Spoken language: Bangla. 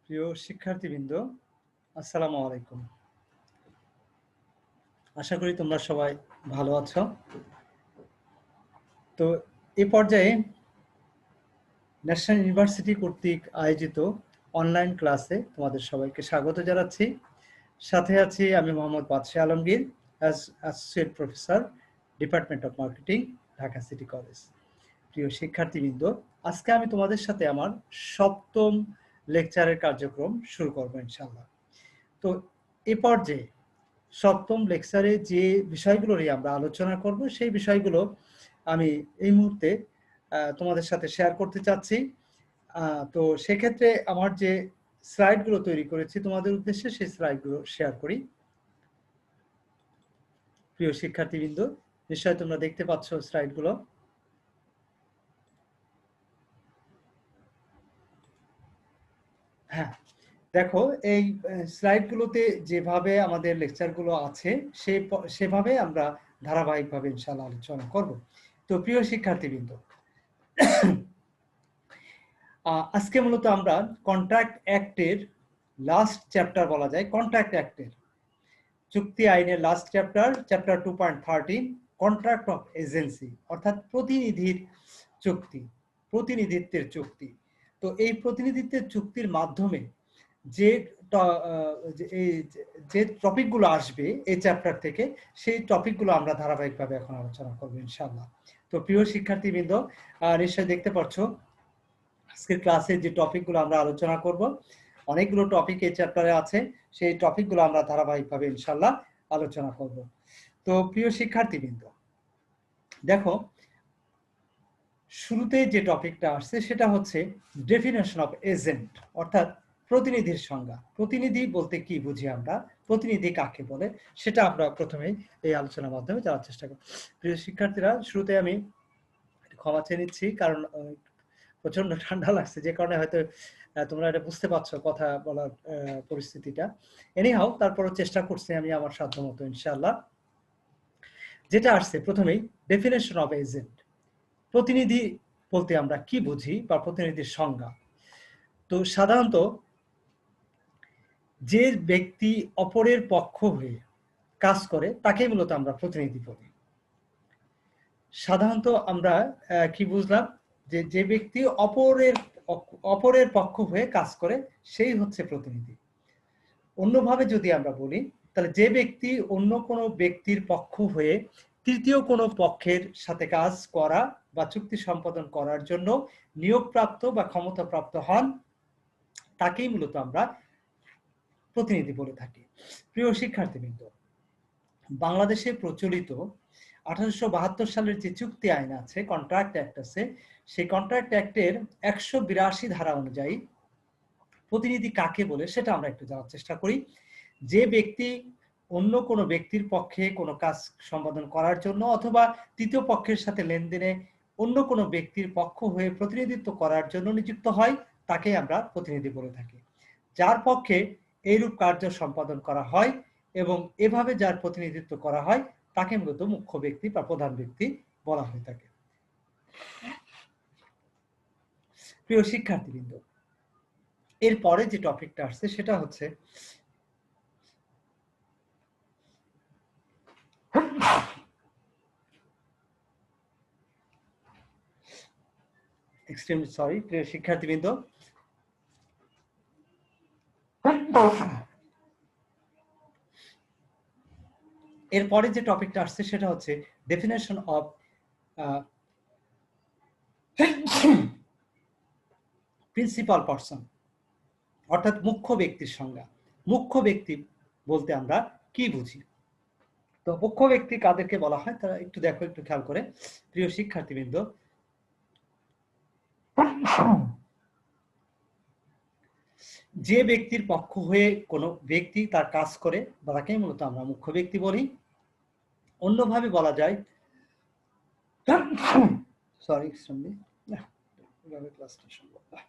প্রিয় শিক্ষার্থীবৃন্দ, আসসালামু আলাইকুম। আশা করি তোমরা সবাই ভালো আছো। তো এই পর্যায়ে ন্যাশনাল ইউনিভার্সিটি কর্তৃক আয়োজিত অনলাইন ক্লাসে তোমাদের সবাইকে স্বাগত জানাচ্ছি। সাথে আছি আমি মোহাম্মদ বাদশাহ Alamgir, associate professor, department of marketing, Dhaka city college. প্রিয় শিক্ষার্থীবৃন্দ, আজকে আমি তোমাদের সাথে আমার সপ্তম লেকচারের কার্যক্রম শুরু করবো ইনশাআল্লাহ। তো এ পর্যায়ে সপ্তম লেকচারে যে বিষয়গুলো নিয়ে আমরা আলোচনা করব সেই বিষয়গুলো আমি এই মুহূর্তে তোমাদের সাথে শেয়ার করতে চাচ্ছি। তো সেক্ষেত্রে আমার যে স্লাইডগুলো তৈরি করেছি তোমাদের উদ্দেশ্যে, সেই স্লাইডগুলো শেয়ার করি। প্রিয় শিক্ষার্থীবৃন্দ, নিশ্চয়ই তোমরা দেখতে পাচ্ছ স্লাইডগুলো। হ্যাঁ, দেখো এই স্লাইডগুলোতে যেভাবে আমাদের লেকচারগুলো আছে সেভাবে আমরা ধারাবাহিকভাবে ইনশাআল্লাহ আলোচনা করব। তো প্রিয় শিক্ষার্থীবৃন্দ, আজকে মূলত আমরা কন্ট্রাক্ট অ্যাক্টের লাস্ট চ্যাপ্টার বলা যায়, কন্ট্রাক্ট অ্যাক্টের চুক্তি আইনের last chapter 2.13 contract of agency, অর্থাৎ প্রতিনিধির চুক্তি, প্রতিনিধিত্বের চুক্তি। তো এই প্রতিনিধিত্বের চুক্তির মাধ্যমে যে টপিকগুলো আসবে এই চ্যাপ্টার থেকে, সেই টপিকগুলো আমরা ধারাবাহিকভাবে এখন আলোচনা করবো ইনশাআল্লাহ। তো প্রিয় শিক্ষার্থীবৃন্দ, নিশ্চয়ই দেখতে পাচ্ছ আজকের ক্লাসে যে টপিকগুলো আমরা আলোচনা করব, অনেকগুলো টপিক এই চ্যাপ্টারে আছে, সেই টপিকগুলো আমরা ধারাবাহিকভাবে ইনশাআল্লাহ আলোচনা করব। তো প্রিয় শিক্ষার্থীবৃন্দ, দেখো শুরুতে যে টপিকটা আসছে সেটা হচ্ছে ডেফিনেশন অফ এজেন্ট, অর্থাৎ প্রতিনিধির সংজ্ঞা। প্রতিনিধি বলতে কি বুঝি আমরা, প্রতিনিধি কাকে বলে, সেটা আমরা প্রথমেই এই আলোচনার মাধ্যমে জানার চেষ্টা করব। প্রিয় শিক্ষার্থীরা, শুরুতে আমি ক্ষমা চেয়ে নিচ্ছি, কারণ প্রচন্ড ঠান্ডা লাগছে, যে কারণে হয়তো তোমরা এটা বুঝতে পারছো কথা বলার পরিস্থিতিটা। এনিহাও, তারপরও চেষ্টা করছি আমি আমার সাধ্যমতো ইনশাআল্লাহ। যেটা আসছে প্রথমেই ডেফিনেশন অফ এজেন্ট, প্রতিনিধি বলতে আমরা কি বুঝি বা প্রতিনিধির সংজ্ঞা। তো সাধারণত যে ব্যক্তি অপরের পক্ষ হয়ে কাজ করে তাকেই মূলত আমরা প্রতিনিধি বলি। সাধারণত আমরা কি বুঝলাম, যে যে ব্যক্তি অপরের পক্ষ হয়ে কাজ করে সেই হচ্ছে প্রতিনিধি। অন্যভাবে যদি আমরা বলি, তাহলে যে ব্যক্তি অন্য কোনো ব্যক্তির পক্ষ হয়ে তৃতীয় কোনো পক্ষের সাথে কাজ করা বা চুক্তি সম্পাদন করার জন্য নিয়োগপ্রাপ্ত বা ক্ষমতাপ্রাপ্ত হন, তাকেই মূলত আমরা প্রতিনিধি বলে থাকি। প্রিয় শিক্ষার্থীবৃন্দ, বাংলাদেশে প্রচলিত 1872 সালের যে চুক্তি আইন আছে, কন্ট্রাক্ট অ্যাক্ট আছে, সেই কন্ট্রাক্ট অ্যাক্টের 182 ধারা অনুযায়ী প্রতিনিধি কাকে বলে সেটা আমরা একটু জানার চেষ্টা করি। যে ব্যক্তি অন্য কোনো ব্যক্তির পক্ষে কোনো কাজ সম্পাদন করার জন্য অথবা তৃতীয় পক্ষের সাথে লেনদেনে অন্য কোনো ব্যক্তির পক্ষ হয়ে প্রতিনিধিত্ব করার জন্য নিযুক্ত হয়, তাকে আমরা প্রতিনিধি বলে থাকি। যার পক্ষে এইরূপ কার্য সম্পাদন করা হয় এবং এভাবে যার প্রতিনিধিত্ব করা হয়, তাকে মূলত মুখ্য ব্যক্তি বা প্রধান ব্যক্তি বলা হয়ে থাকে। প্রিয় শিক্ষার্থীবৃন্দ, এরপরে যে টপিকটা আসছে সেটা হচ্ছে এক্সট্রিমলি সরি প্রিয় শিক্ষার্থীবৃন্দ, এরপরে যে টপিকটা আসছে সেটা হচ্ছে ডেফিনেশন অফ প্রিন্সিপাল পারসন, অর্থাৎ মুখ্য ব্যক্তির সংজ্ঞা। মুখ্য ব্যক্তি বলতে আমরা কি বুঝি? তো মুখ্য ব্যক্তি কাদেরকে বলা হয় তারা একটু দেখো, একটু খেয়াল করে প্রিয় শিক্ষার্থীবৃন্দ। যে ব্যক্তির পক্ষ হয়ে কোনো ব্যক্তি তার কাজ করে তাকেই মূলত আমরা মুখ্য ব্যক্তি বলি। অন্যভাবে বলা যায়, সরি ক্লাসটা সম্ভব না।